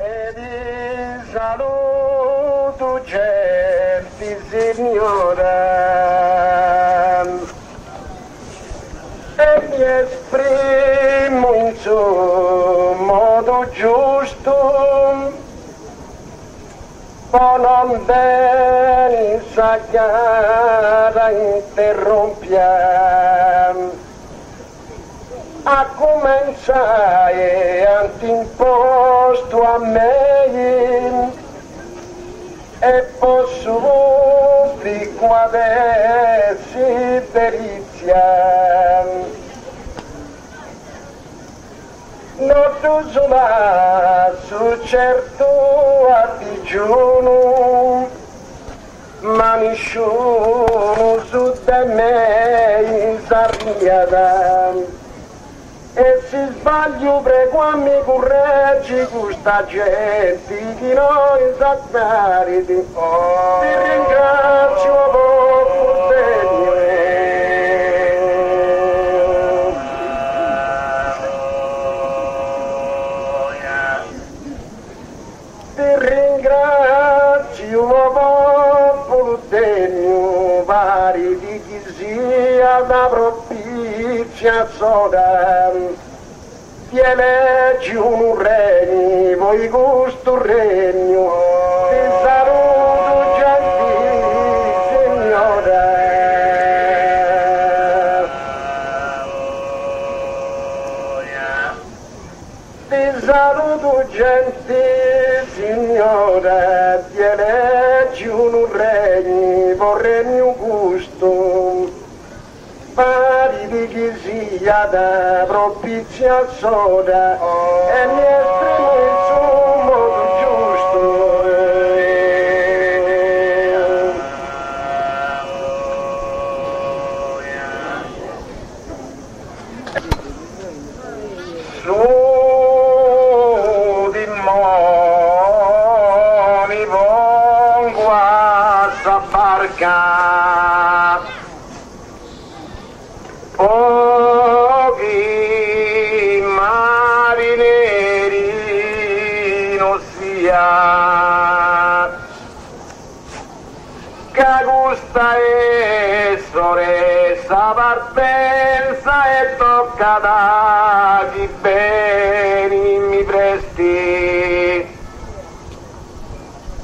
E di saluto genti signora e mi esprimo in suo modo giusto, ma non bene sa gara interrompiamo a cominciare antimposto a me e posso di qua adesso perizia non tu sola su certo a digiuno ma nessuno su da me s'arriada e se sbaglio prego a mi correggi questa gente che noi sapere ti ringrazio poco ti ringrazio popolo degno vari di chi sia da propizia soda ti eleggi un regno voi gusto regno ti saluto gentile signora ti saluto gentile signora ti eleggi un regno vorrei un gusto pari di chi sia da propizia soda e mi esprimo in suo modo giusto su di mo mi pongo a sta barca pochi marineri non sia che gusta e soressa partenza e tocca da chi bene mi presti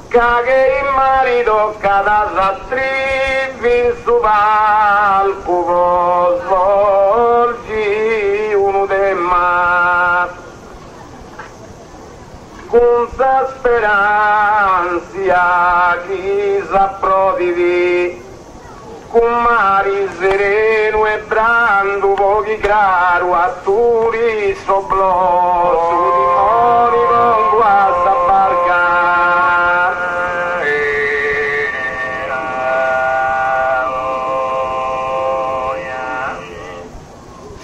che il marito cada s'attrivi in su palco svolgi uno de ma con sa speranza chi s'approvivi con mari sereno e brando pochi caro a turi soblò su di mori con guasta barca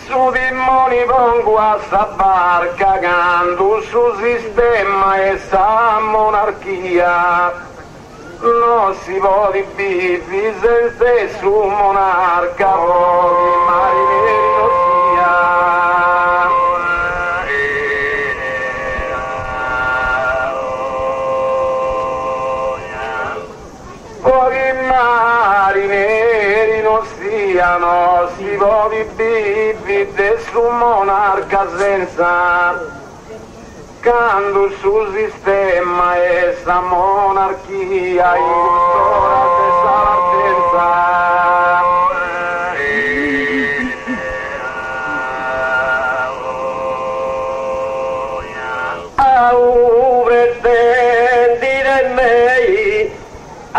su di mori con guasta barca canto su sistema e sa monarchia non si può di bifi senza su monarca pochi marineri non sia pochi marineri non siano si può di bifi su monarca senza canto sul sistema e sa monarchia in ora questa partenza pretendi di me a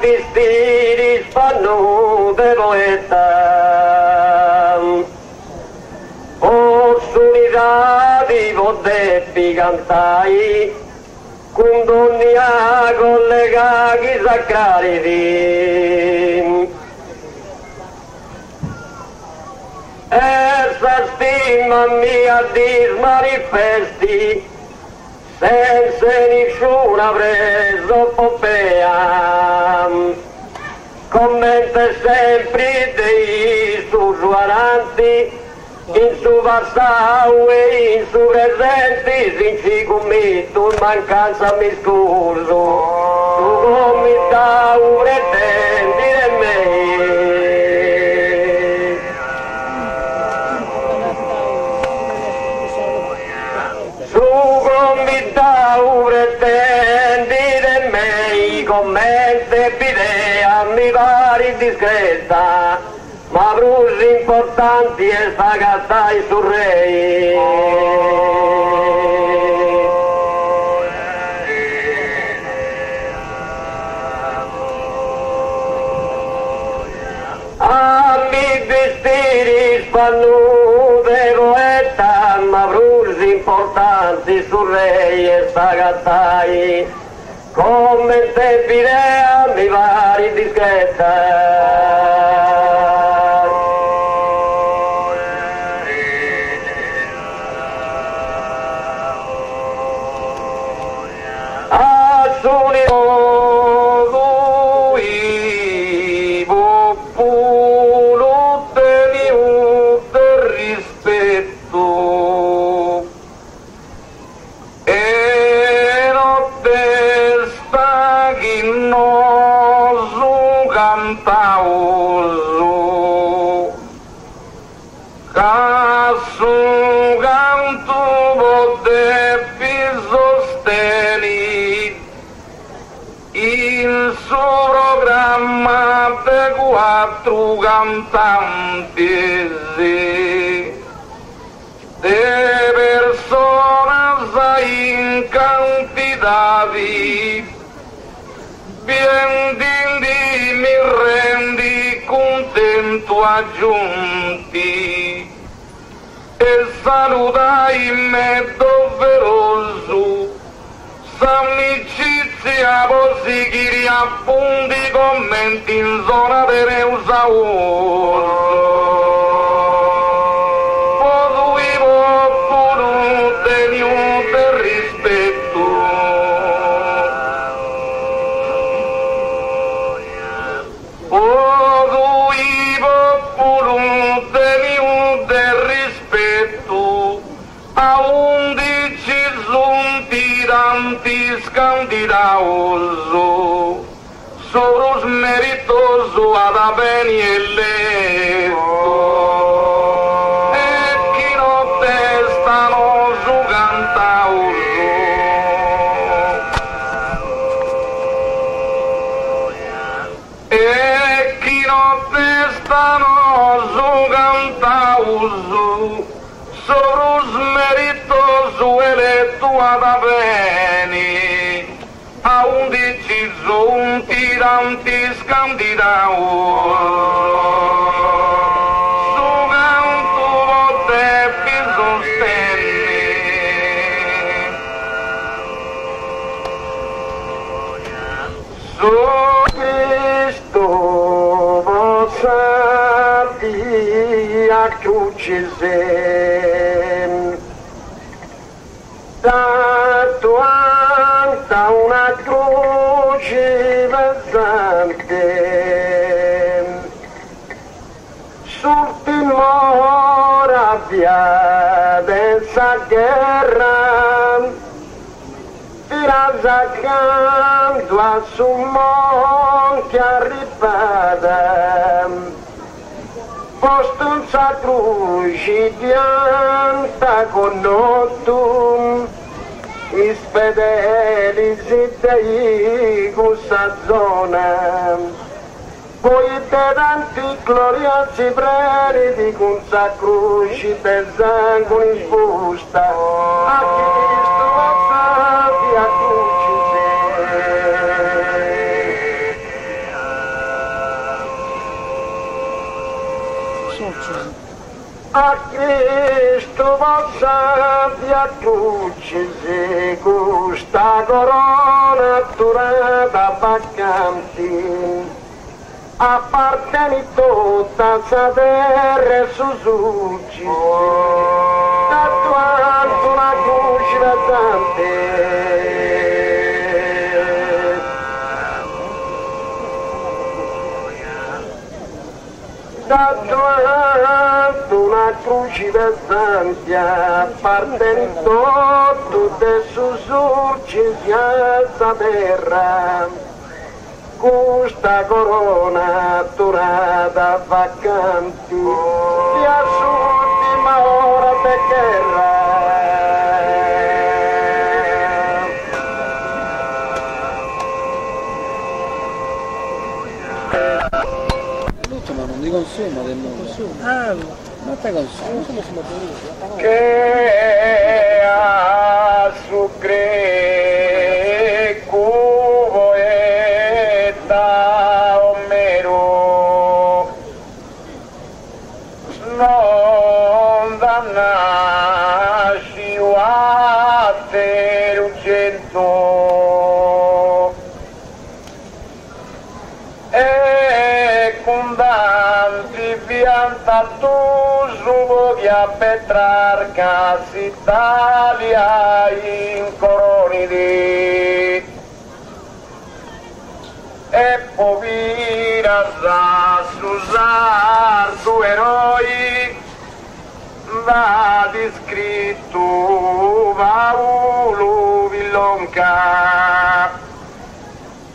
vestiti spannute poeta ossurità potevi cantai con donne a collegati sacrati essa stima mia dismanifesti senza nessuna presopopea commenta sempre dei suonanti in su passato e in su presente si ci commetto in mancanza mi scuso tu come da un pretendere pretendere me commenti bidea mi pare discreta ma più importanti è sta cattai su re a mi vestire spannute poeta ma più importanti su re e sta cattai come te bidea mi pare discreta quattro cantanti de persone in quantità vieni mi rendi contento aggiunti e salutai me doveroso s'amicizia posigiri appunti commenti in zona di Neusaurzo potuivo pure tenuto rispetto potuivo pure tenuto rispetto a 11 zunti tanti scandidauso soros meritoso ad aveni e letto e chi notte stano su cantauso e chi notte stano su cantauso soros meritoso eletto ad aveni a 11 zunti tanti scandidauso su canto volte vi sostenni su Cristo possa ti accucise tanto anta una croce pesante sul timore via dessa guerra tirasacando a su monte arrivata posto sa croce pianta con nottum ispedeli zittei questa zona poi te tanti gloriosi preti con sa croce per sangue in sbusta a Cristo passati a a Cristo passati a crucisi questa corona durata vacanti appartiene tutta sa terra e su succi tatuando una croce pesante tatuando una cruci pesantia, partendo tutte sussurci sia terra, questa corona durata vacanti, e a l'ultima ora di guerra. Ma non di consumo del mondo. Ma te consumo? Che a sucre cuvoetta omero non dannasci uate lucento e condanti pianta tu a Petrarca s'Italia in coronidi e povira sa susar tu eroi va descritto va ulu villonca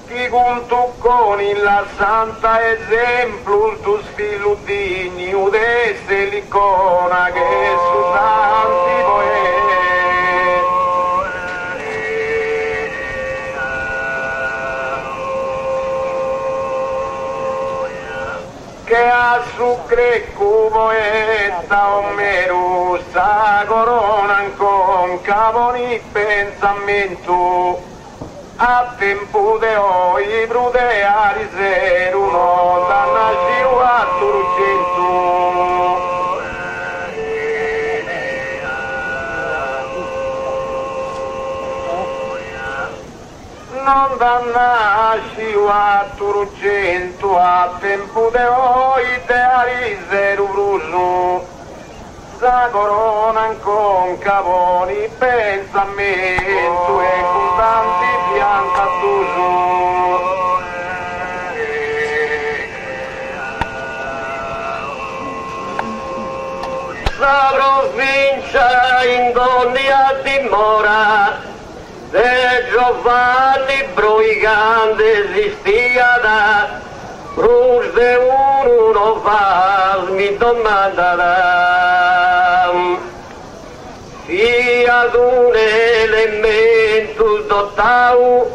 chi con tu con la santa esempio tu sfilutini udesse l'icona che su tanti che a su greco poeta Omero sa corona con cavoni pensamento a tempo de oi brude a riseru no dannasciu a turcento non dannasciu a turcento a tempo de oi te a riseru brusu sa corona con cavoni pensamento e con tanti pianta tuso sa provincia in Donnia dimora de Giovanni Bruigante esistia da Cruz de uno faz mi domanda sia d'un elemento dotau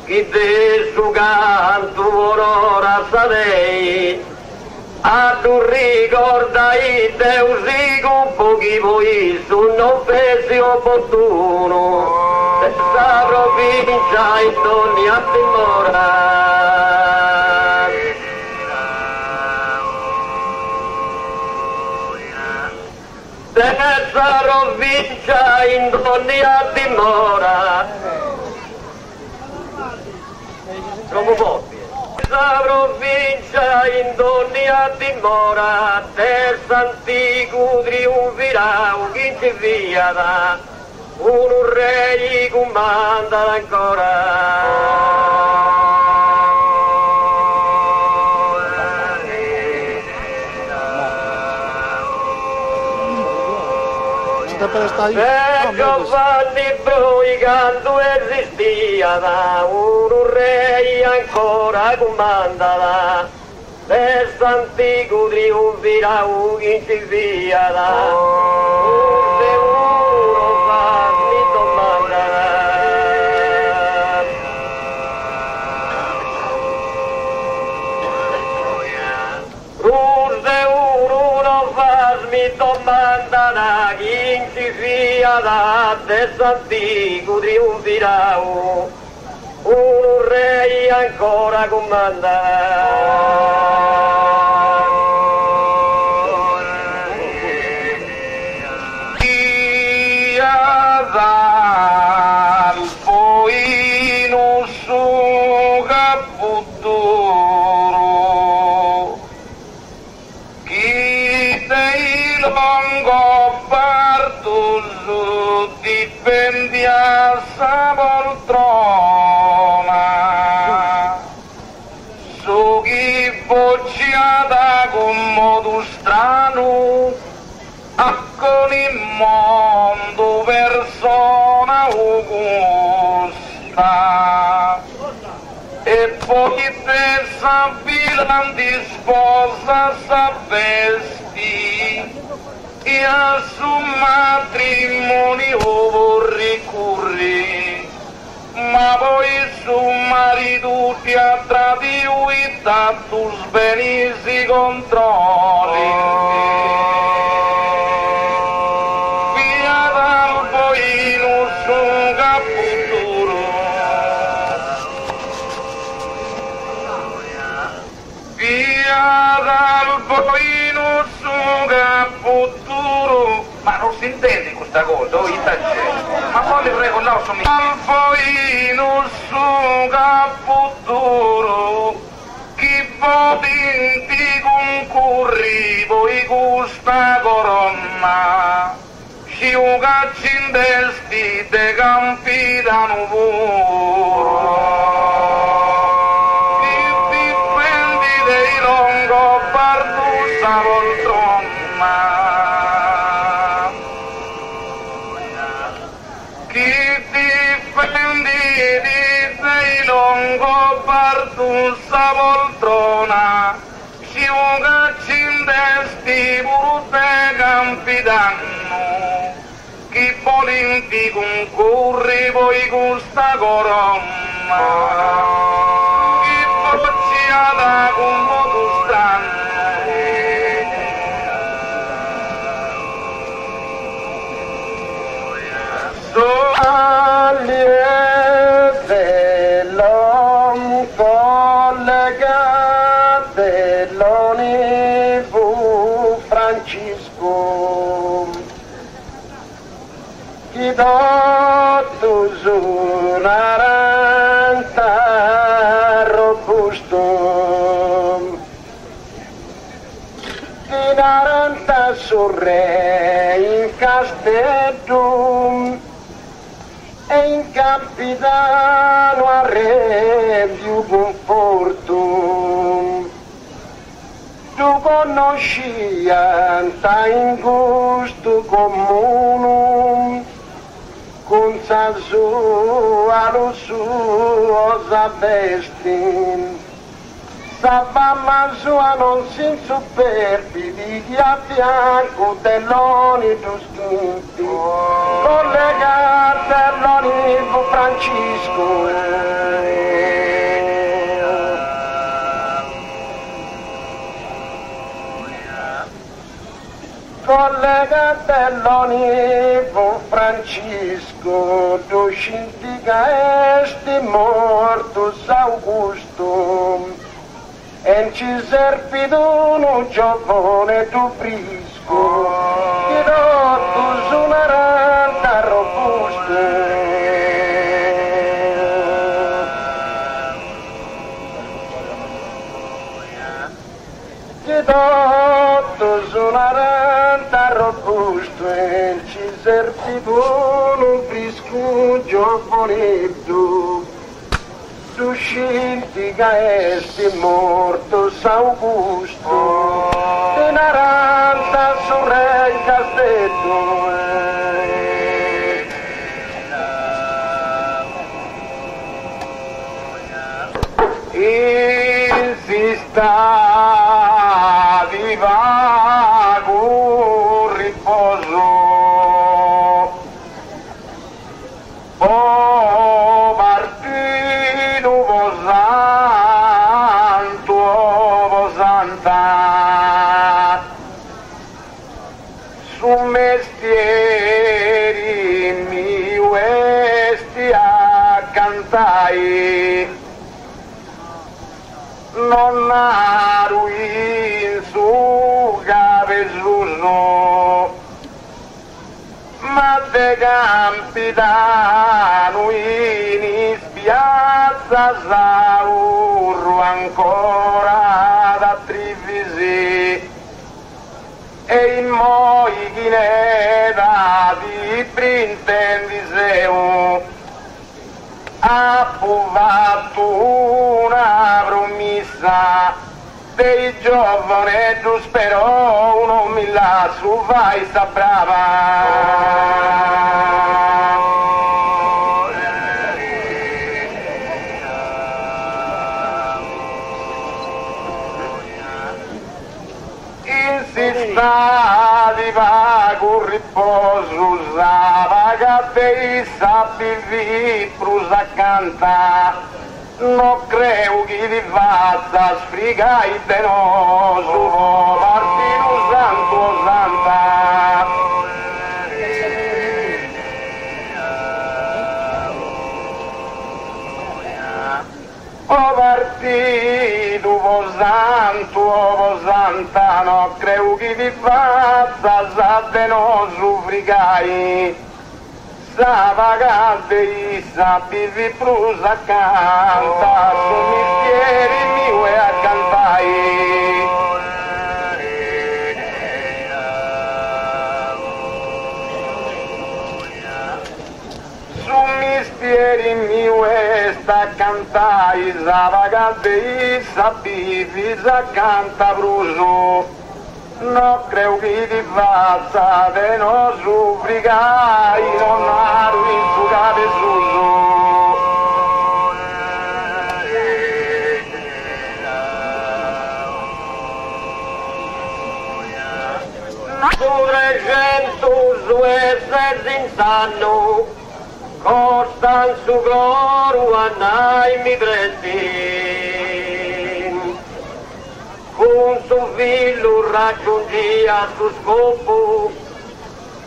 che de su canto ora sarei ad un ricordai deusico pochi voi su non fesi opportuno questa provincia in Donnia dimora questa provincia in Donnia dimora come pochi questa provincia in Donnia dimora terzo antico triunfirà chi ci via da un re comanda ancora Giovanni Bruigante esistia da un re ancora comanda per antico triunfirà chi ci via da forse uno fa mi domanderà forse uno fa mi domanderà chi ci via da per antico triunfirà un re ancora comanda dal poi non so caputuro chi dei longo parto su difendi a sa poltrona su chi bocciata con modo strano mondo persona augusta e poi te s'avvilan di sposa s'avvesti e a su matrimonio vorrei curri ma poi su marito ti ha tradito e tu sbenisi controlli via dal boino su caputuro via dal boino su caputuro ma non si intende questa cosa, oh, ma poi mi prego, no, sono al boino su caputuro chi potenti concorri voi questa corona ci ucacci in testi de campi da nuvolo chi difendi dei longo pardusa poltrona chi difendi dei longo pardusa poltrona ci ucacci in testi pure campi danno chi volenti concorri voi questa corona chi bocciata con modo strano Aliete l'om collegate l'onivu Francisco chi dotto sunaranta robusto chi naranta surre in castellum e in capitano a re più conforto tu conosci anta in gusto comune con sa sua lo suo vesti sa mamma sua non si insuperbi di chi a fianco dell'oni giusti collegate all'onivo Francisco collegate all'onivo Francisco tu scintiga esti mortus Augusto e ci serpidono giovane tu brisco che tu suonaranta robuste che tu suonaranta robuste e ci serpidono brisco giovane tu scintiga esti morto Augusto in aranta su re in castello insista di vago riposo su mestieri mi questi a cantai non aro in su capezzurro ma de capitano in spiazza saurro ancora da Trivisi e in moi chineta di Brintendiseo ha fatto una promessa dei giovani giusto però uno mi la su vai sta brava. Insistati va con riposo usava che dei sabivi prusa canta non credo che ti faccia sfrigai penoso Martino Santo Santa o partito o santa no credo che ti faccia sa penoso sfrigai sa vagante sa bivi prusa canta su mestieri mio e a cantai su mestieri mio e sta cantai sa vagante sa bivi sa canta pruso no credo che ti faccia de no sufrigai non aro in su cabezuso su 300 su essere insanno costan su coro annai mi presti con suo figlio raggiungia su scopo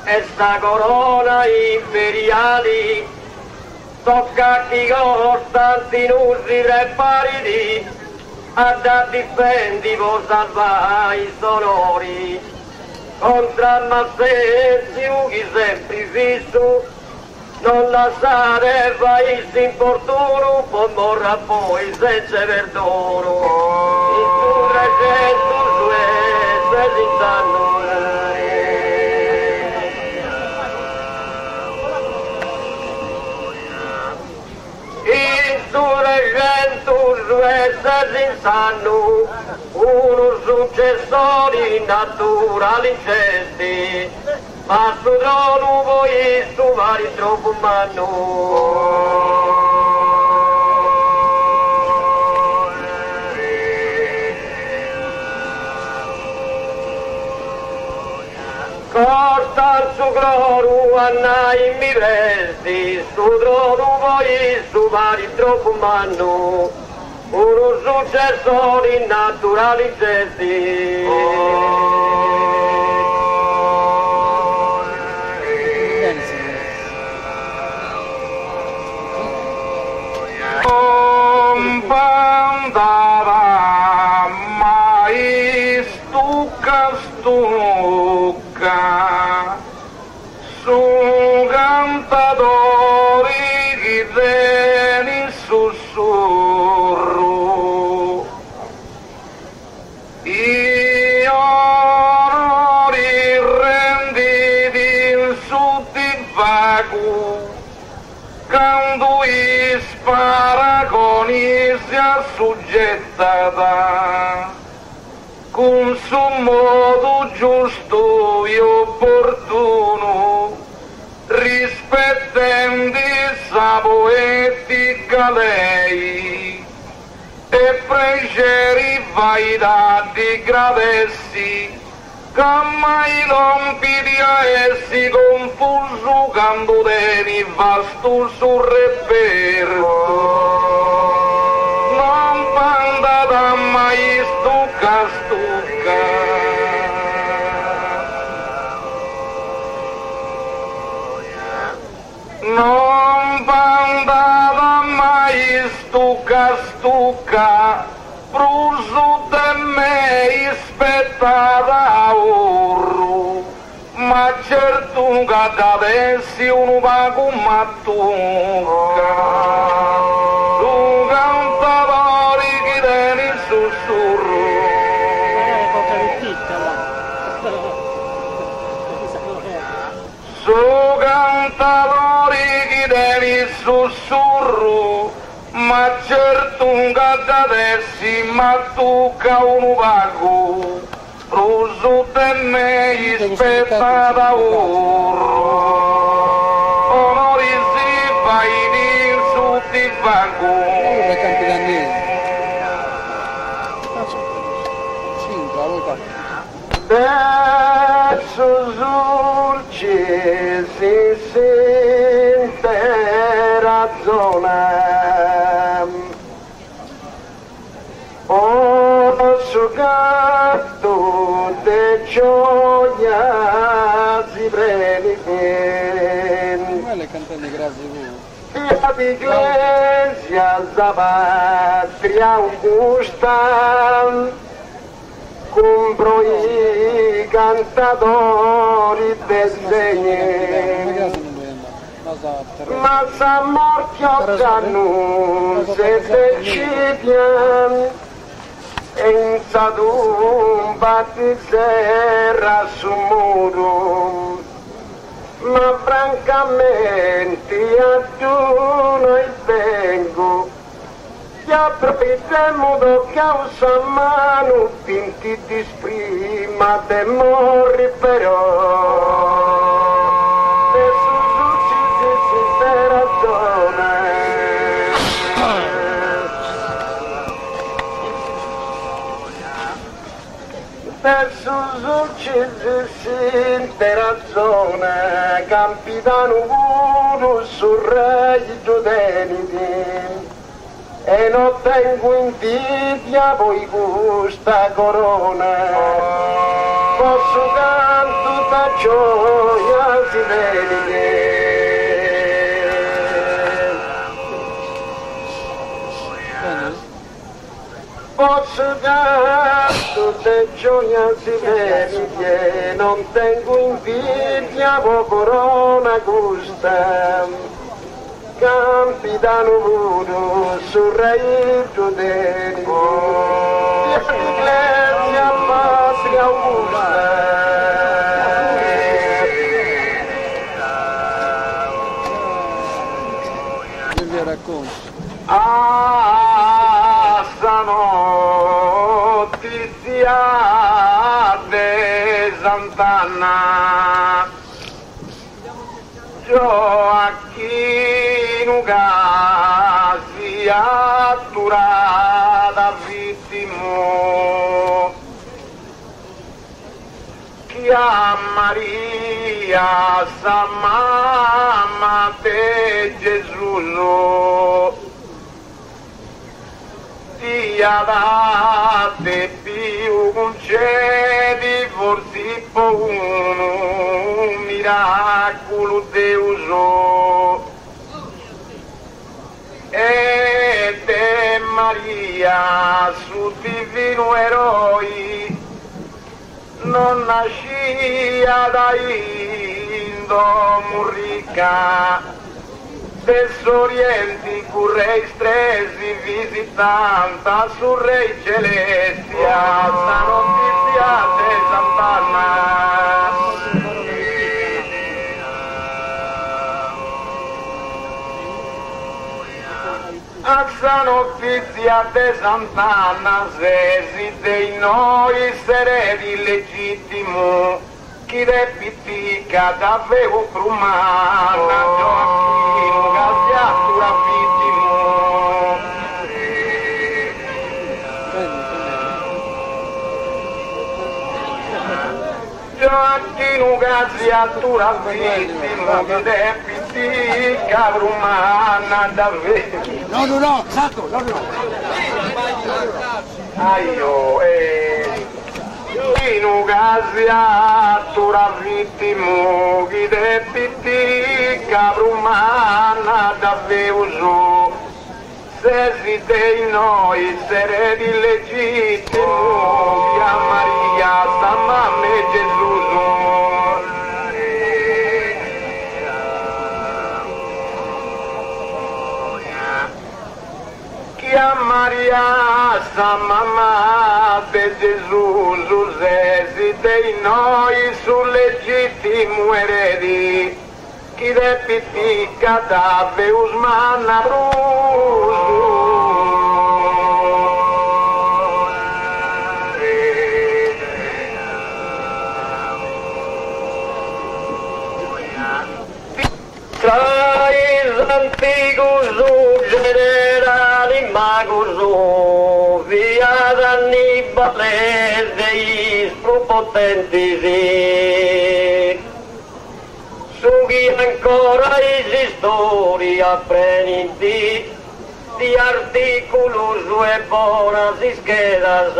e sta corona imperiali tocca chi Costantinuzzi re pariti a da difendi vo salvare i sonori contra Mazzezzi chi sempre fisso non lasciare vai s'importuno può morra poi senza perdono in su 300 su esse si stanno in su 300 su esse si stanno uno successori naturali incesti ma su trono voi su vari troppo umano Costa su cloro annai mi resti su trono voi su vari troppo umano uno successori naturali gesti andava mai stucca su cantatori che vieni sussurro io non rinditi in su di vago quando spara con sia suggettata con suo modo giusto e opportuno rispettando sa poetica lei e pregeri vaità di gradessi che mai non pidi a essi confuso quando devi vasto sul reperto non pandata mai stucca non pandata mai stucca pruso de me ispettata urru ma certo che adesso uno va con mattuca tu cantatori che tieni sussurro su cantatori che tieni sussurro ma certo un gadadessi ma tu un vago ruso te me ispetta da urro onori si fai di su ti vago allora campi da neve cinque vuoi verso sul ci si sente ragione gatto de gioia si prende le cantane grazie via di iglesia da patria Augusta compro i cantatori del segno ma sa morchio giannu se decidiam in sadum batti serra su muro ma francamente adduno e vengo ti approfittiamo do causa mano tinti di sprima de morri però e su si ragione verso uccisi sente ragione capitano uno sul re giudeniti e non tengo invidia voi questa corona posso canto da gioia si vede posso canto da gioia si vede non tengo invidia voi corona gusta capitano uno sul re giudeni l'Iglesia patria Augusta che vi racconto notizia de Sant'Anna Gioacchino casi atturata vittimo chi a Maria sa mamma te Gesù ti ha date più concedi forse un miracolo Deuso e te Maria su divino eroi non nascia da Indo ricca Desorienti currei stresi visitanta sul Re Celestia sta notizia de Sant'Anna sta notizia de Sant'Anna se dei noi seredi legittimo chi repitica davvero prumana Gioacchino gaziatura vittimo Gioacchino gaziatura vittimo chi repitica prumana davvero no, esatto, no aio in occasione vittimo chi debiti cabrumana davvero se si dei noi seredi legittimo via Maria San Mamma e Gesù a Maria San Mamma de Gesù se dei noi sul legittimo eredi chi repitica da Veus manna brusu anticus generali magus via d'Annibale deis propotentis sughi ancora is historia preniti di articulus e bonas isquedas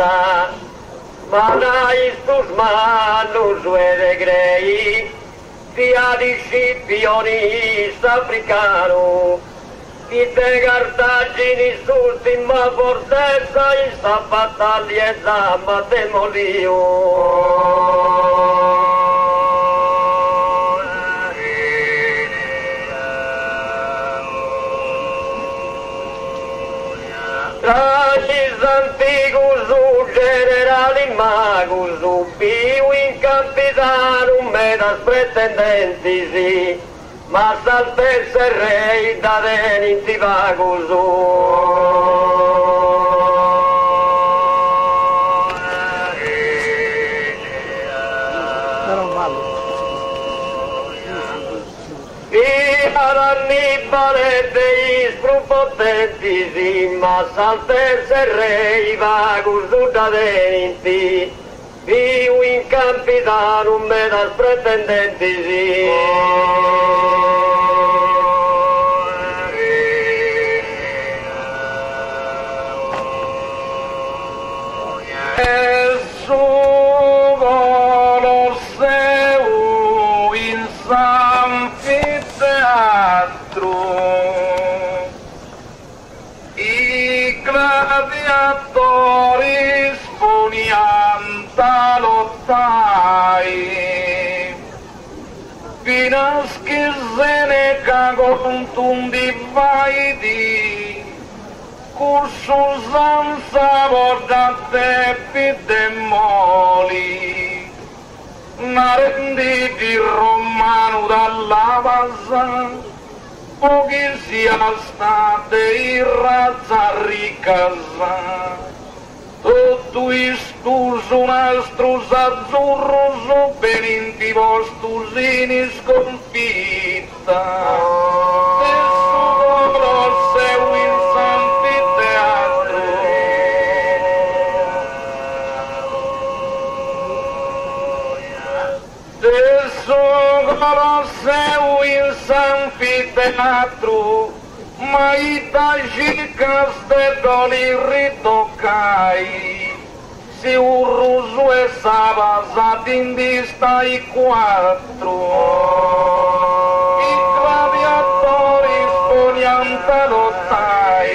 manais tus manus de grei via discipionis africano di te Cartaginis ultima fortezza in sta battaglia zamma demolio Tracis antigus generali magus piu in capitanum medas pretendentis ma salterse rei da deninti vagus ad Annibale deis propotentis ma salterse rei vagus da deninti piu in capitanum medas pretendentis gladiatoris ponianta lottai finas che Seneca contundi vaidi cursus ansa bordate demoli narenditi romano dalla bassa pochi sia state in razza ricasa tutto istus un'astrus azzurrus benenti vostus in sconfitta e su dolor seu in sanfiteatro e su dolor seu in sanfiteatro ma itagicas de doli ritocai si urruso e sabas atindista i quattro i gladiatori sponianta lottai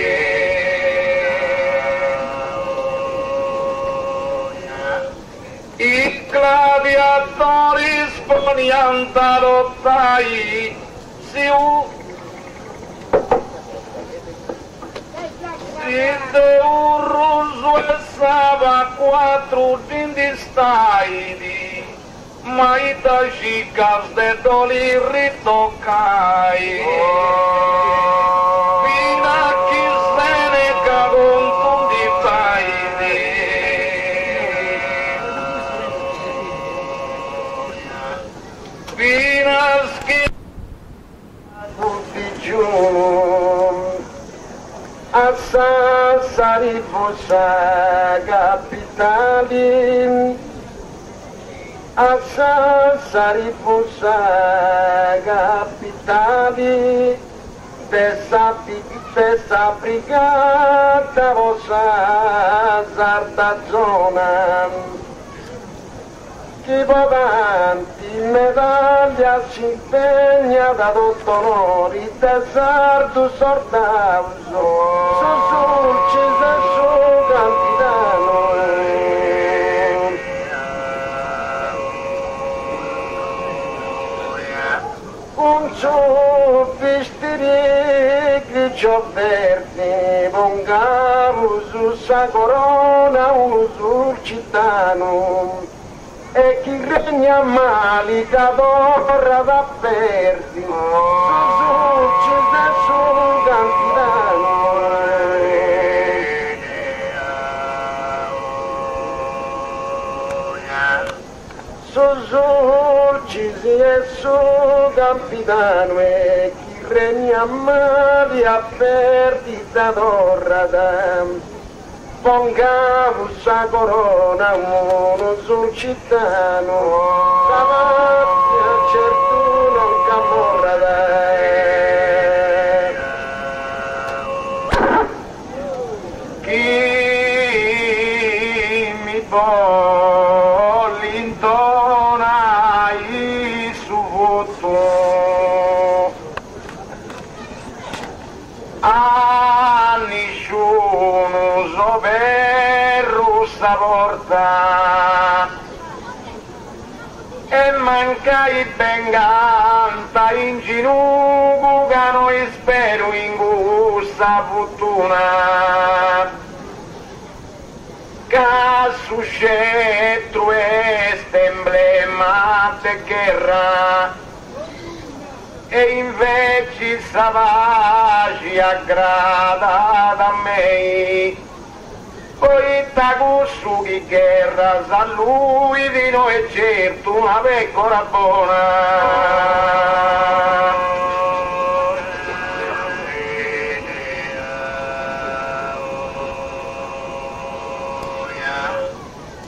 i gladiatori sponianta lottai si de urruso e saba quattro dindistaidi ma itagicas de doli ritocai fina chi Seneca contundi taidi finas chi tutti giù a Sassari fossa capitali a Sassari fossa capitali tessa brigata vossa sarta zona chi votanti medaglia si impegna da tutto onori tesardo sordauso su sulcis e su cantidano un su vestire ciò verde bongamusu sa corona un sul cittadino e chi regna mali d'adora da perdi su sulcis e su cantidano su sulcis e su capitano e chi freni amati aperti da torrata, pongamo sa corona uno sul cittadino, davanti a certo non camorrata. Chi mi vuole intona il suo voto a nessuno so per sta porta e manca i benganta in ginocchio che noi spero in questa fortuna che su scettro est emblema de guerra e invece savage aggrada da me poi da gusto di guerra a lui di noi certo una pecora buona.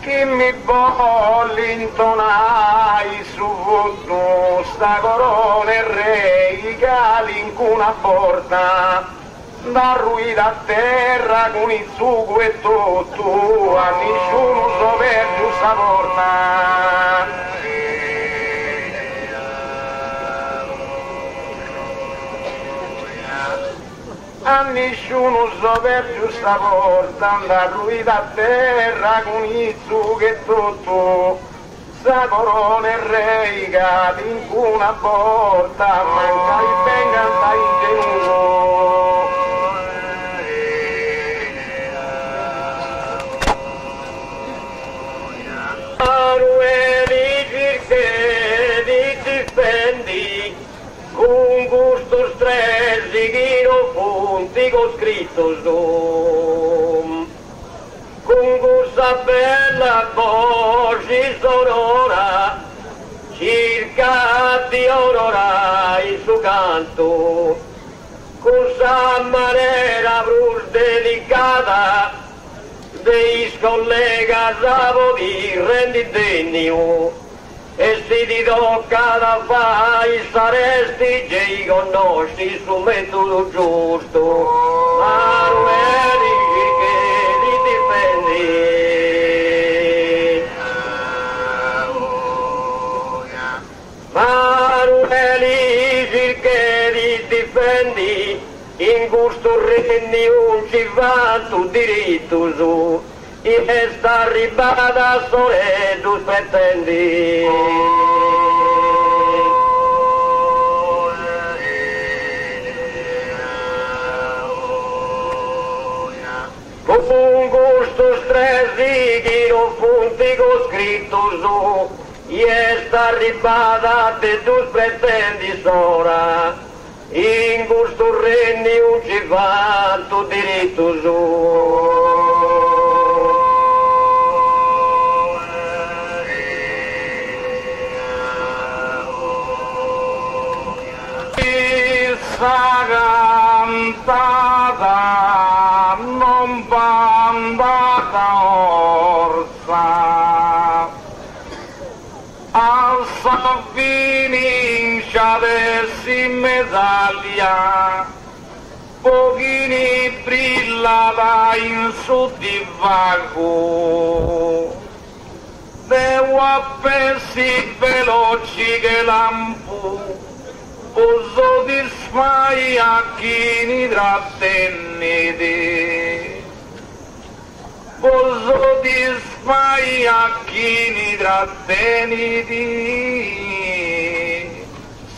Chi mi vuole intonare su voto sta corona e re gali in una porta da ruina a terra con il sugo e tutto a nessuno so per sta porta. A nessuno so per giusta porta andar lui da terra con il sugo e tutto sa corona e reiga in una porta manca il ben canta ingenuo Manueli cirche di difendi con gusto stressi chi non punti con scritto zoom con questa bella voce sonora circa di onora il suo canto con questa maniera più delicata dei collega savo di rendi degno e se ti tocca da fare saresti già conosci sul metodo giusto Manueli che ti difendi Manueli che ti difendi in gusto rendi un ci va tu diritto su e sta ribada sole tu pretendi con gusto stressi chi non punti con scritto su e sta ribada te tu pretendi sora in gusto rendi un ci va tu diritto su questa cantata non va andata orsa al finisce adesso in medaglia pochini brillava in su di vago devo appessi veloci che lampo posso disfai a chi ni trattenete posso disfai a chi ni trattenete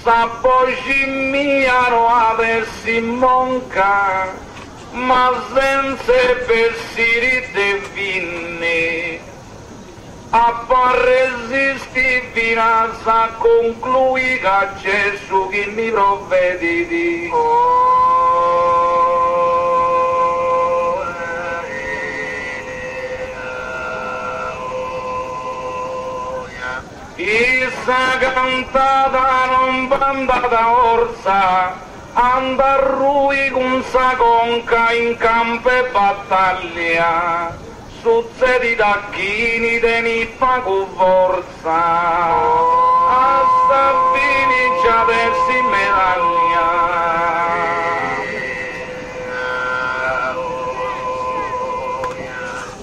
sa poi mia no avessi monca ma senza persiri de vinne a far resisti fino a conclui che Gesù che mi provvediti questa cantata non va andata orsa andar rui con sa conca in campo e battaglia, succedi tacchini tenippa con forza, a Sabini già persi medaglia.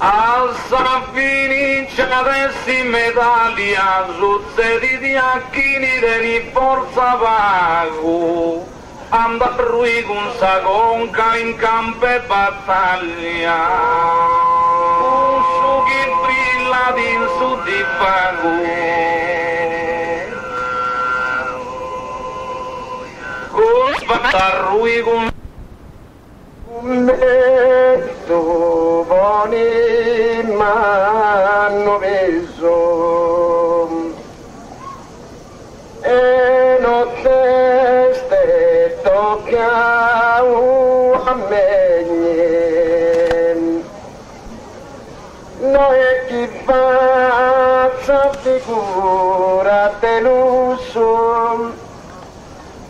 A Sabini già persi medaglia, succedi tacchini tenippa forza pago, andar rui con sa conca in campo e battaglia, un su che brilla in su di pago, con andar rui con metto buoni m'hanno preso e notte tocca a me, noi chi faccia figura deluso,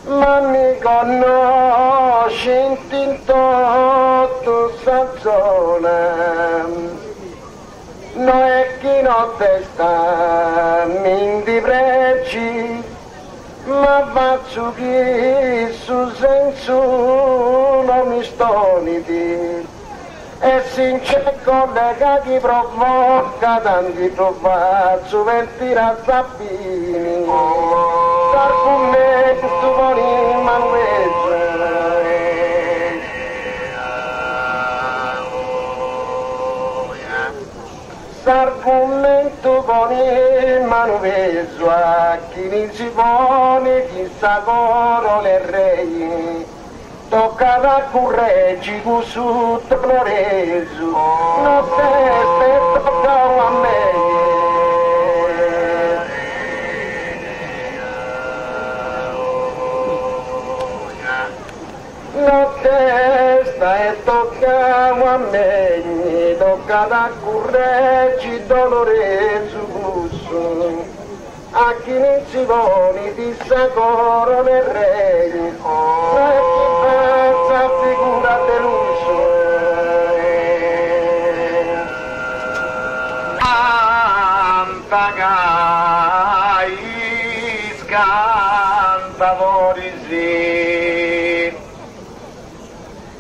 ma mi conosci in tutto sta zona, noi chi notte sta mi pregi, ma faccio chi su senso non mi stoniti e sincero collega chi provoca tanti provazzo per tirare Sabini l'argomento con il manuese l'argomento con il manuese a chi non si pone chissà coro le rei tocca da correggi con su Dolores non te tocca a me non testa e tocca a me tocca da correggi Dolores gusto a chi non si pone di sacoro nel re e chi pensa figura deluso antagais cantavorisi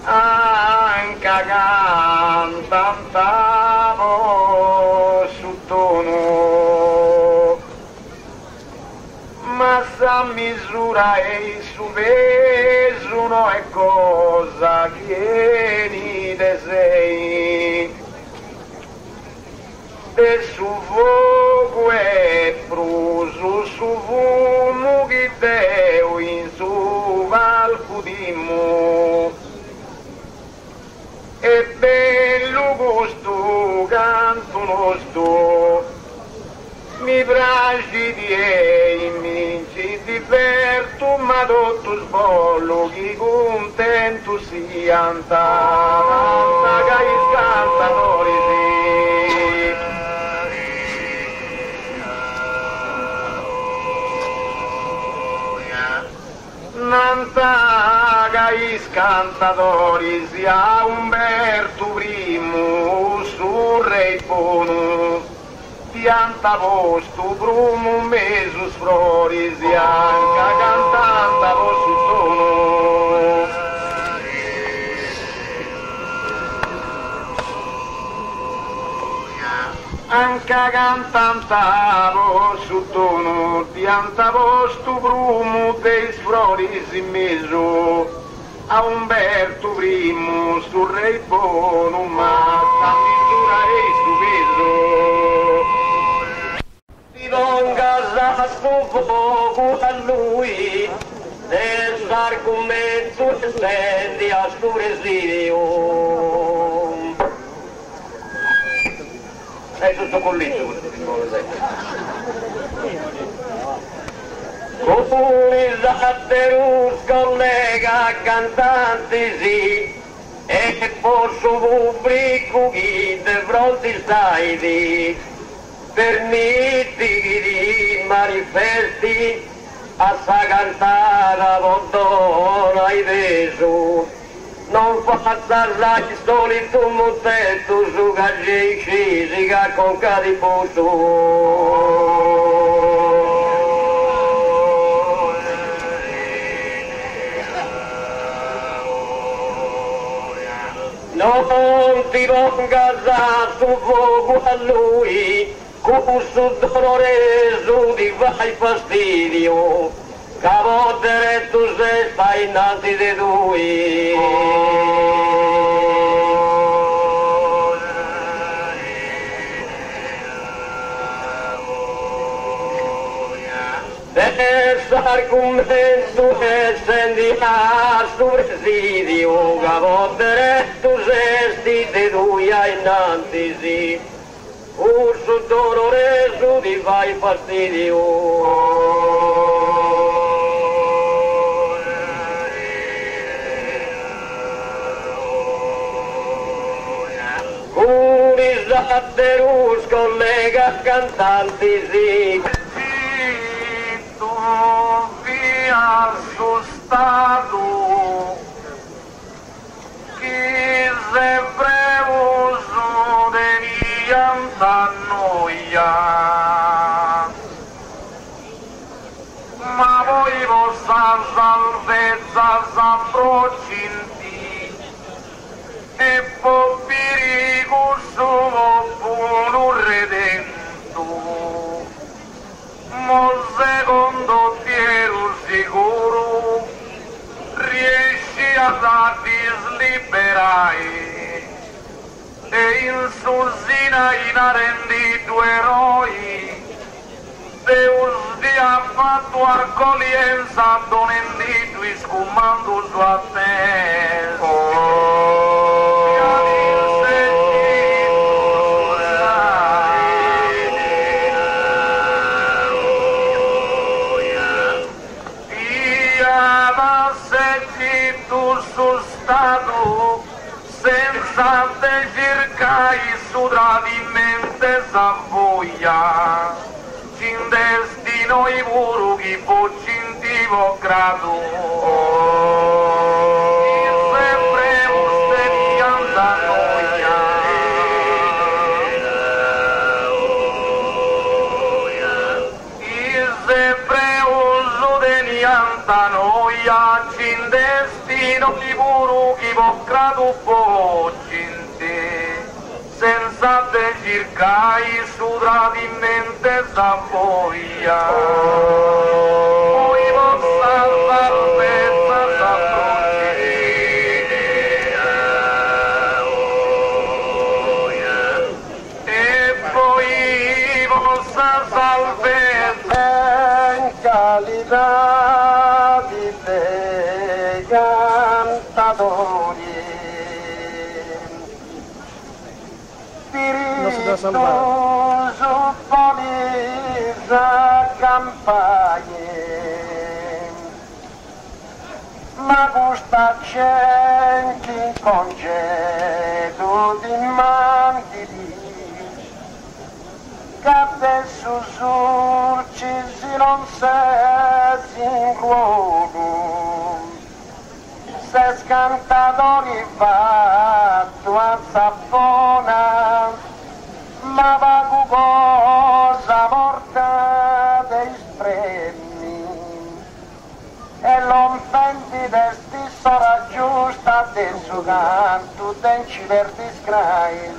anca cantantavo su tono ma sa misura e su peso non è cosa che te sei e su fuoco è pruso su fumo che deo in su valco di mu e bello questo canto nostro mi piace di mi ci diverto ma tutto sbollo chi contento si anta che cantatori Nanta che cantatori sia Umberto I su Re Bono pianta posto brumo meso sfrori anca cantanta su tono anca cantanta su tono pianta posto brumo dei sfrori meso a Umberto I su Re Bono ma a misura e su peso non casato poco a lui nell'argomento stendi a suo residio è tutto colletto questo come Zatterus collega cantanti sì e posso pubblico chi di fronte stai di permetti di manifesti a sa cantata condona mai teso, non faccia rai solito mutetto su caggi scesi che con cariposo. Non ti ponga su fuoco a lui, questo dolore su ti fai fastidio, che a volte tu se stai innanzi di lui. Questo argomento è senti a suo presidio, che a volte tu sesti di lui innanzi sì, questo dolore su ti fai fastidio. Zatterus collega cantanti sì. Tu via assustato, chi sempre uso devianta noia, ma voi vostra salvezza s'approccinti e poveri consumo puro redento, mo secondo Piero sicuro riesci a disliberare e in susina inarendi due eroi Deus ti ha fatto accoglienza donendi tu scumando sua testa. Senza te cercai su tradimente s'avvoglia, in destino i muru chi pocintivo grado. Sempre usted anda noia, sempre uso de nianta noia, in destino i muru chi grado pocinte, senza te cercai su tradimente s'avvoglia. Poi vostra salvezza s'approcci e poi vostra salvezza in qualità di te cantatori. Spirito soppolizza campagne, ma questa gente in congedo di mandili, che adesso surci si non si incluono, se scantatori fatto a sapona, ma vago cosa morta dei spremi, e l'offendi del stesso raggiusta del suo canto denci verdi scrai, in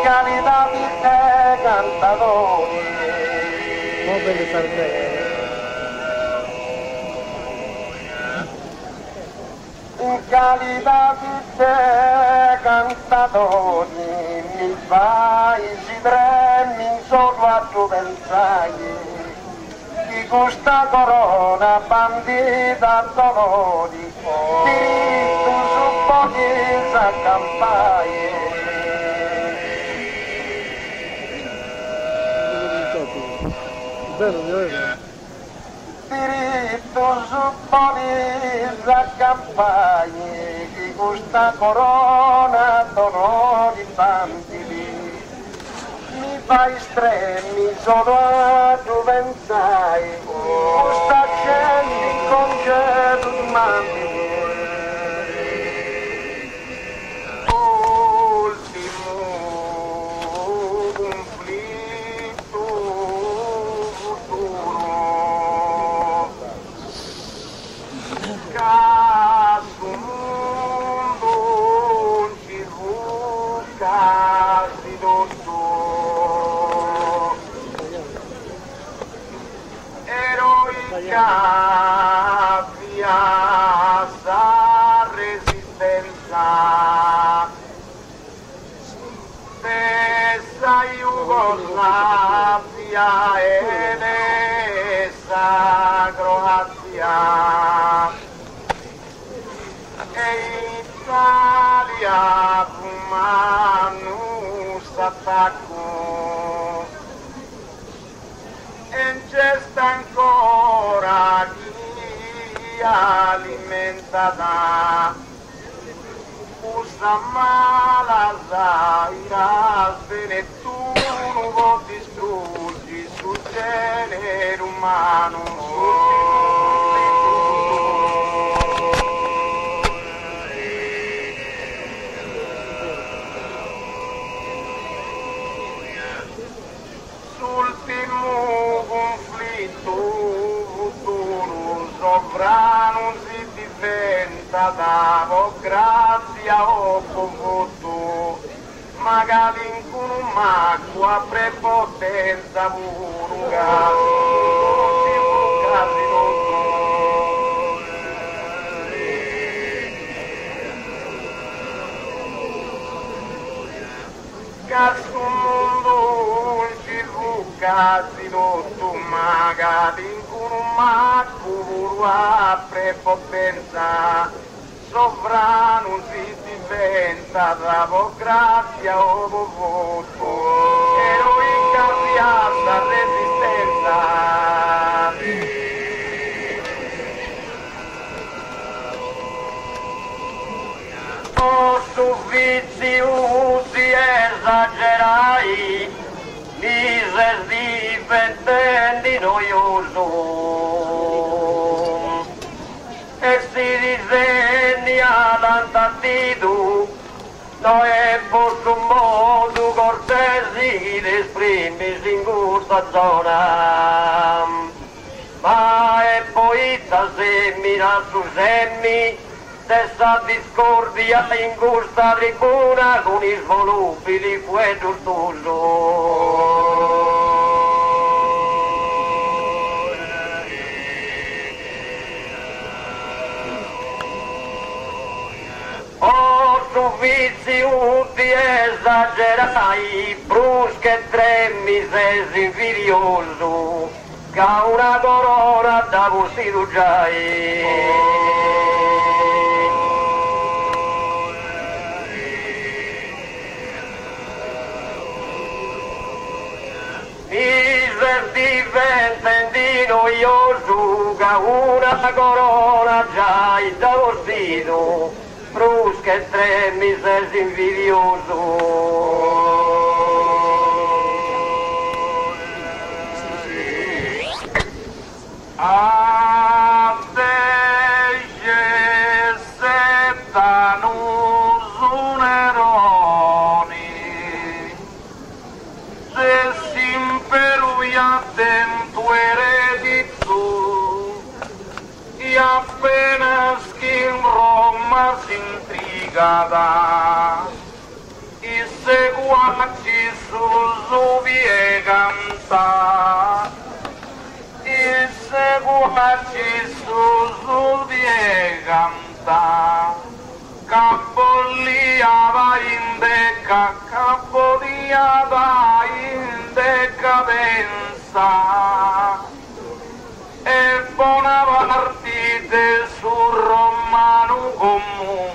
qualità di te cantatori. Non per le sardelle. In qualità di te cantatori mi fai si tremi solo a tu pensai di questa corona bandita dolori diritto su pochezza campagne. Diritto su pochezza campagne di questa corona dolori banditi mi fai stremi solo a tu pensai questa gente in congedo di mano sa resistenza dessa Jugoslavia e dessa Croazia e Italia fumano s'attacco e c'è sta ancora chi alimentata usa mala zaira se nessuno può distruggi sul genere umano sull'ultimo conflitto futuro sovrano si diventa da grazia o conforto magari in un macco a prepotenza vulga tutti bucati casco mondo ci bucati tutto magari in un macco a prepotenza sovrano si diventa democrazia o voto eroica piazza resistenza o suffizi usi esagerai mise diventando noioso e si disegna l'antattido non è forse un modo cortesi di esprimersi in questa zona ma è poeta semina su semmi stessa discordia in questa tribuna con i sviluppi di Fuego Turtuso vizi uti esagerai brusche e tremmi sei invidioso che una corona da vestito giai miser diventa noioso che una corona giai da vestito brusche e tremmi sei invidioso a te settano suneroni se si imperuia dentro eredito e appena in Roma si intrigata i seguaci su vie canta i seguaci su vie canta capoliava in capoliava in decadenza e Bonaparte sul romano comune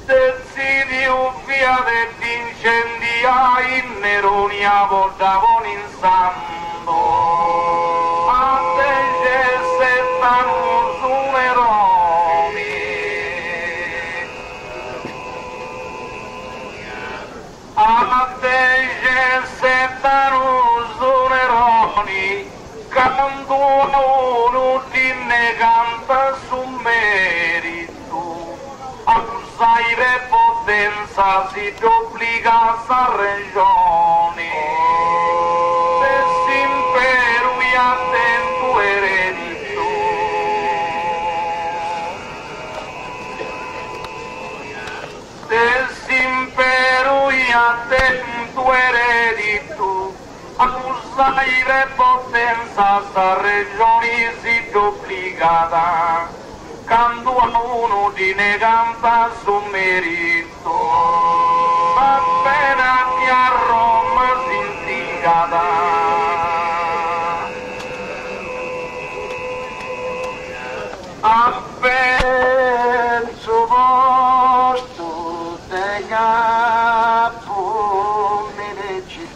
decidiu via dell'incendia in Neroni a portavano in santo a te settano su Neroni a te settano su Neroni canto a uno ti ne canta su merito a usare potenza si duplica sa regione se si imperu e attento eredito se si imperu e attento eredito a Zaire potenza sta regione si duplicata, quando uno di ne canta su merito, appena che a Roma si indicata. Appena su posto te capo me ne città.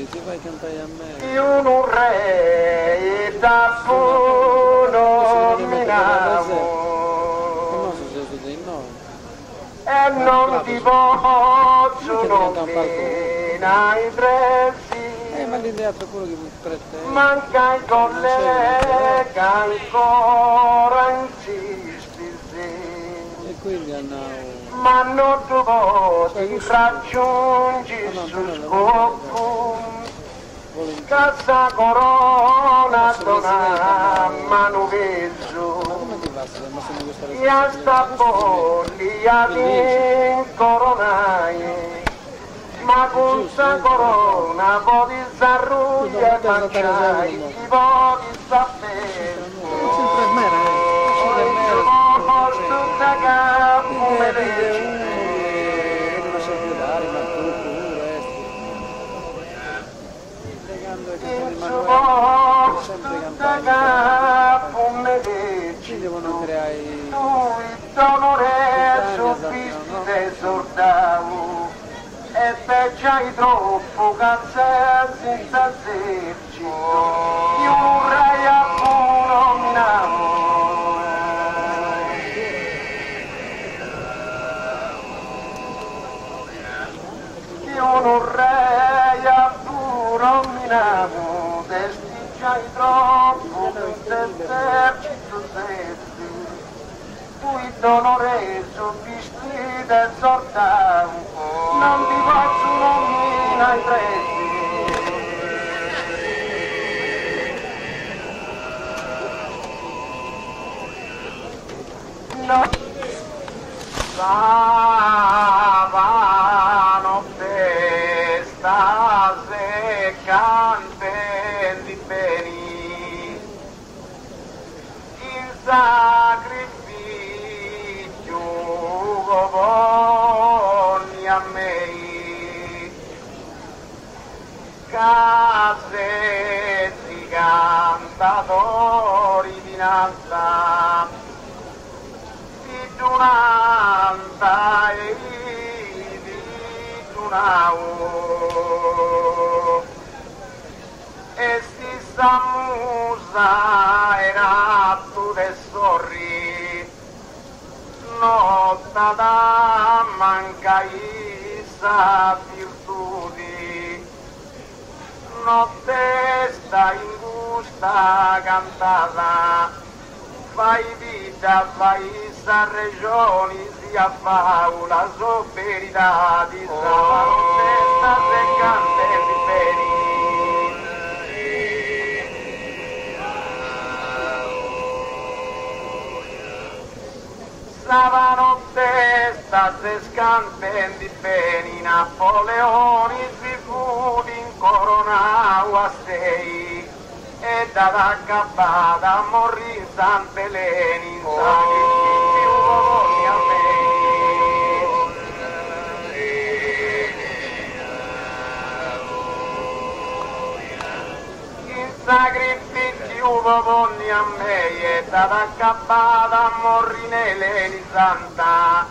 Ti fai cantare a me. Io non re da funo minavo e non ti posso nominare i prezzi. Ma lì teatro è quello che prende. Manca il collega ancora insisti E quindi andavo. ma non tu posti raggiungi sul scopo. Casa corona dona mano peso e a sta follia di coronai ma con sta corona poi s'arruglia e mangiai i poi s'appello Sempre mera, non posso da capo me ci devono creare tu il dolore soffisti esortavo e te c'hai troppo cazzè senza serci io vorrei appunto minavo io vorrei appunto minavo c'hai troppo esercito sessi tu il dolore soffisti esortavo non ti posso nominare i prezzi no stavano festa seccante di beni il sacrificio vogli a me case di cantatori di nanza di Giunanta e di Giunau e si sta musa era tu de sorri notta da manca isa virtudi notte sta ingusta cantata fai vita fai sa regioni sia faula so verità di sa notte sta seccante di beni Stanotte sta sescante di beni Napoleoni si fu d'incoronau a sei e da accappata morì in San Peleni in sacrifici uomini a me in sacrifici uomini a me e da accappata morì nell'Eni Santa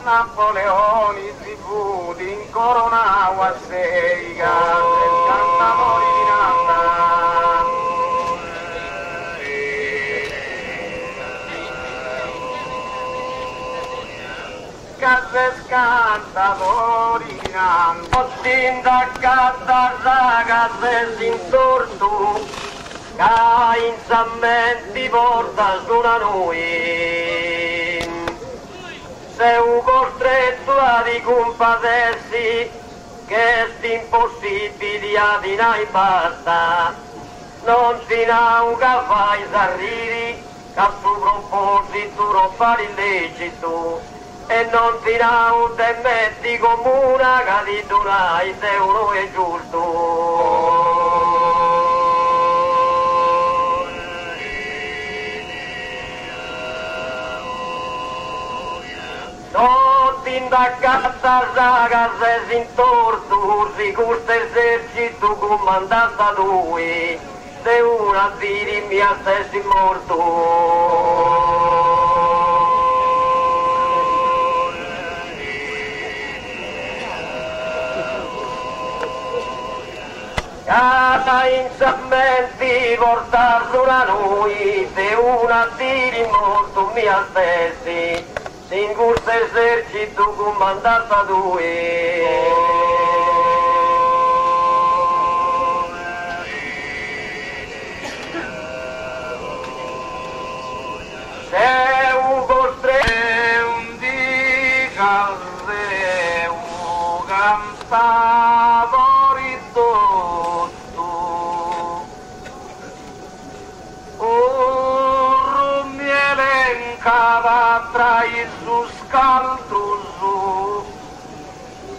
Napoleoni si fu d'incoronau a sei case il cantamori di Nanta case scantatori di Nanta sindaccata case sintortu ca insammenti porta su da noi sei costretto a ricompadersi che sti impossibili a dinai basta non si nauca fai s'arrivi che a suo proposito roba illecito e non ti dà te metti comuna che ti durai se uno è giusto. Da casa raga se si intortu si questo esercito comandata lui se una tiri mia stessi morto cada insammenti portar sulla lui se una tiri morto mia stessi in questo esercito comandata due se un costretto di case un cantato ridotto un rumielenca tra i scaltruso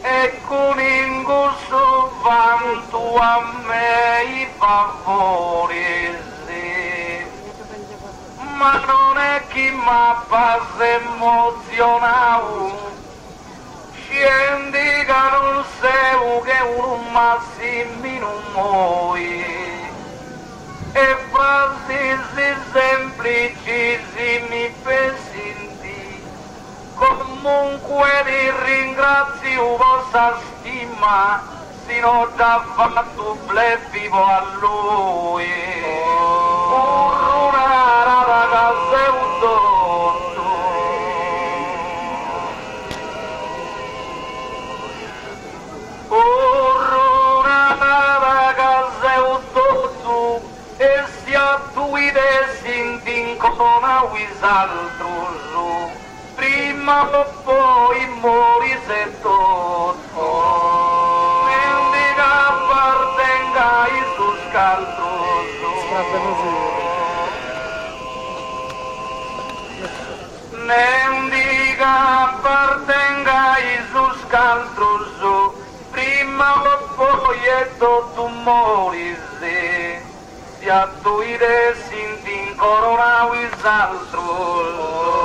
e con ingusto vanto a me i favori sì. Ma non è chi m'ha emozionato scendi che non sei che un massimo muoio e frasi semplicissimi pensi comunque ti ringrazio vostra stima se non già fatto bleffivo a lui una ragazza e un dotto una ragazza e un dotto e si attuide si incontona quest'altro prima o poi mori se tutto quindi che appartenga il suo scaltroso quindi che appartenga il suo scaltroso prima o poi e tutto mori se si attuire si incorona quest'altro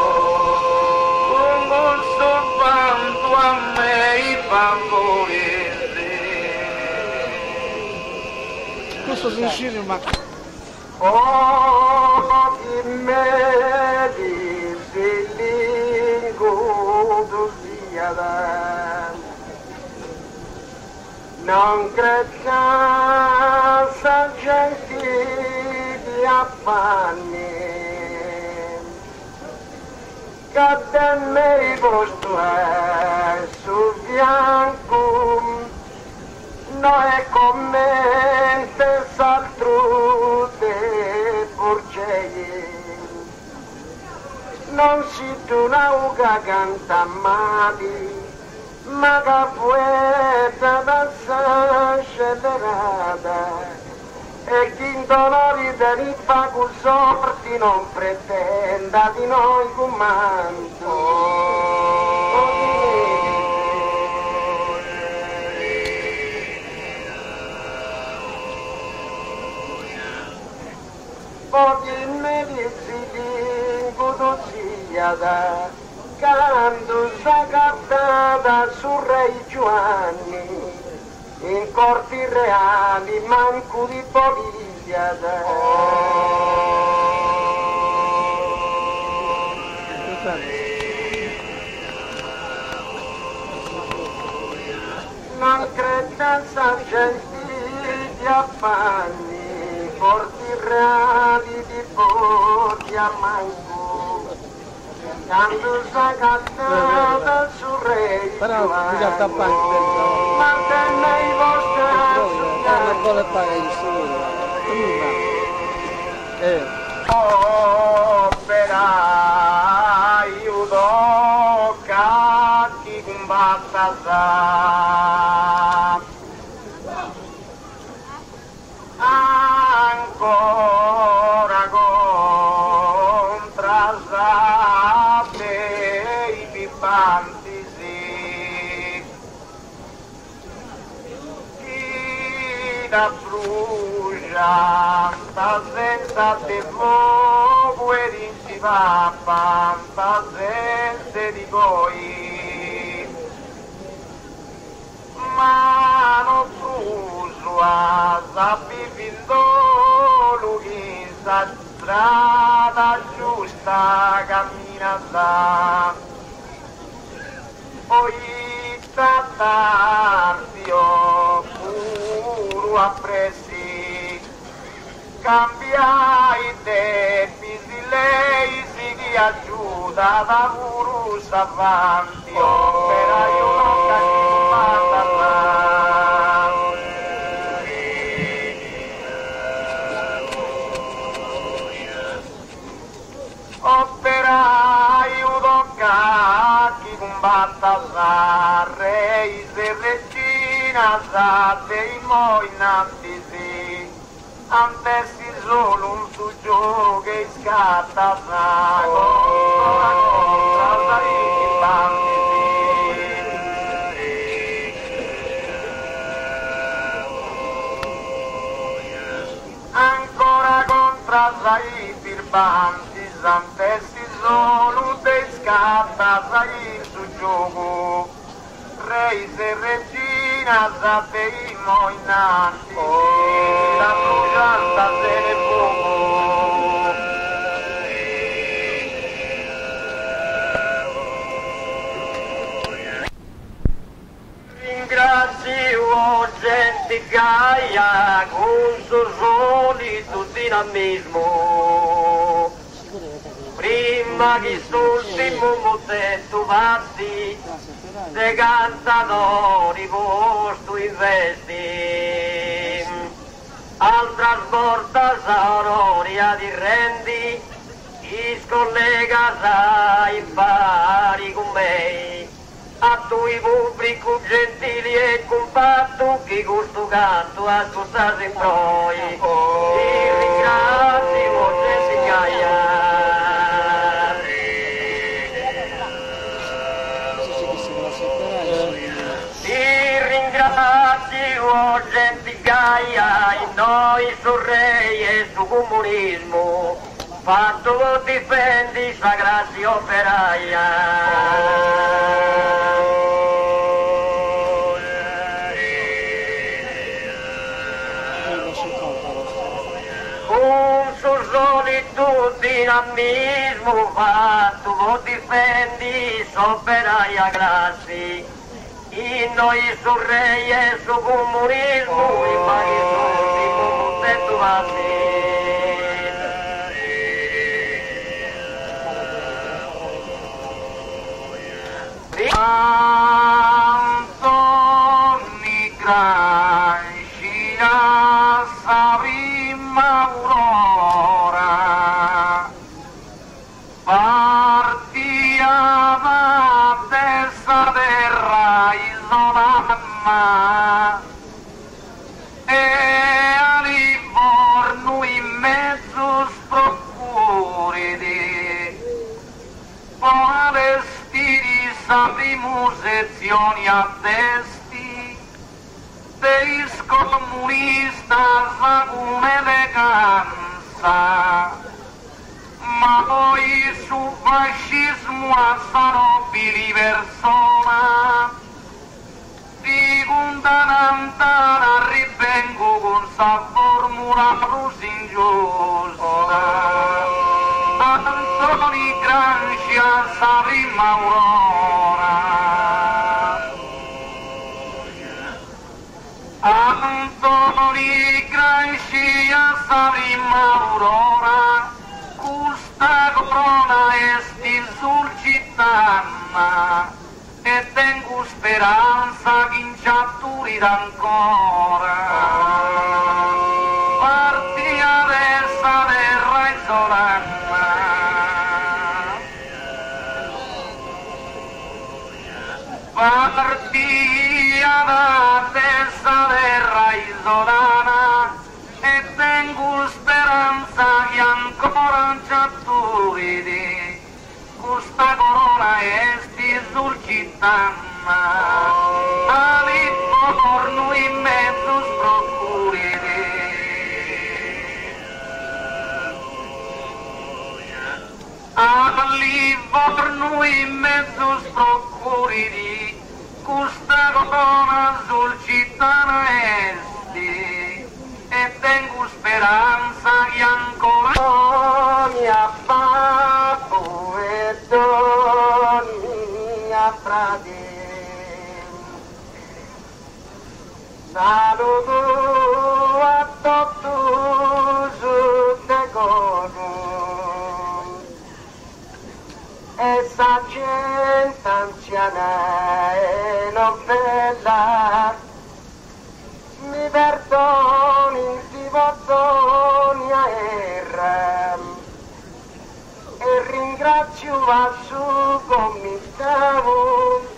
soltanto a me i favoriti questo si uscire ma oh chi me dice l'ingodo sia da non cresca sa gente di affanni che da me vostro è sul bianco no è come te s'altrute porgei non si tu nauca canta mali ma che poeta da scelerata e chi in dolori dei pago sorti non pretenda di noi comando. Pochi medici di Godosiada, quando s'agattata su Re Giovanni, in corti reali manco di poliziada. Non credenza gentili di affanni, corti reali di Borgia manco, quando s'agattata su Re Giovanni, mantenne i vostri operaio tocca chi combatta sa ancora contra sa dei pippani vita brucia, sta senza te fuoco e rinci pappa, sta senza di poi. Ma non brusua, sappi fin dolo che sta strada giusta cammina sta. Poi trattarti puro appressi, cambia i tempi, si lei si ti aiuta da puro avanti, opera io non operaio tocca chi combatta la re se regina sa dei moi innanzi sì antessi solo un suggio che scatta sa contra sai chi bandi ancora contra sai birbanti antessi solo te scatta sai su gioco re se regina sa dei moi innanzi la bruciata se ne fuoco ringrazio gente gaia con suo solito dinamismo prima che sull'ultimo motetto vasti de cantatori posto in vesti al trasporta sauroria di rendi chi scollega sai pari con me a tui pubblico gentili e compatto che questo canto ascoltate in noi ti ringrazio Jessica ringrazio gente gaia in noi su re e su comunismo fatto difendi sa grazia operaia con suo solito dinamismo fatto difendi sa operaia grazie in noi su re e su comunismo i paghi soldi come detto Antoni Gramsci sa prima aurora partia da testa terra isolata e a Livorno in mezzo sprocuriti palestini sapremo sezioni a testi dei scomunista come eleganza ma poi su fascismo a sanobili persona di condannata rivengo con sa formula così ingiusta Antoni Gramsci a sa prima aurora Antoni Gramsci a sa prima aurora questa corona esti sul cittadina e tengo speranza che in ciatturi d'ancora parti adesso terra isolana parti adesso terra isolana e tengo speranza che ancora in ciatturi di questa corona esti sul cittadina a Livorno in mezzo sprocuri per noi in mezzo sprocuriti, questa corona sul cittadino esti, e tengo speranza che ancora doni a babbo e doni a frate. Saluto a tutti su te cono e sa gente anziana e non bella mi perdoni ti perdoni a erra e ringrazio a su comitato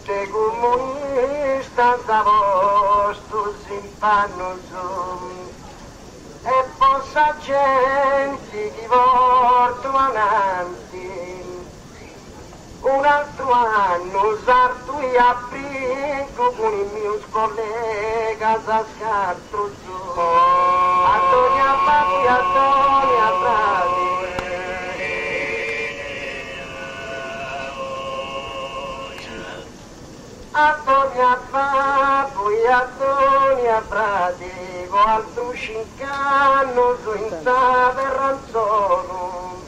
de comunista vostro simpano e possa gente che porto avanti un altro anno sarto e applico con i miei colleghi a scatto su Antonia Patti, Antonia Prati Antonia Babbo e Antonia Prati, con altro cincanno su in Taverranzolo,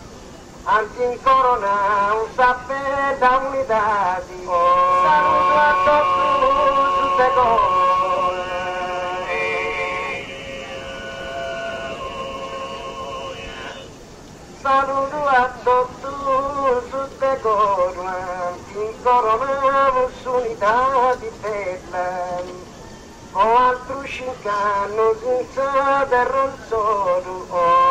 anche in corona un sapere da unità, saluto a tutti su te cose. Saluto a tutti su te cose. Coronavo unità di bella, o altro cincanno senza terra solo.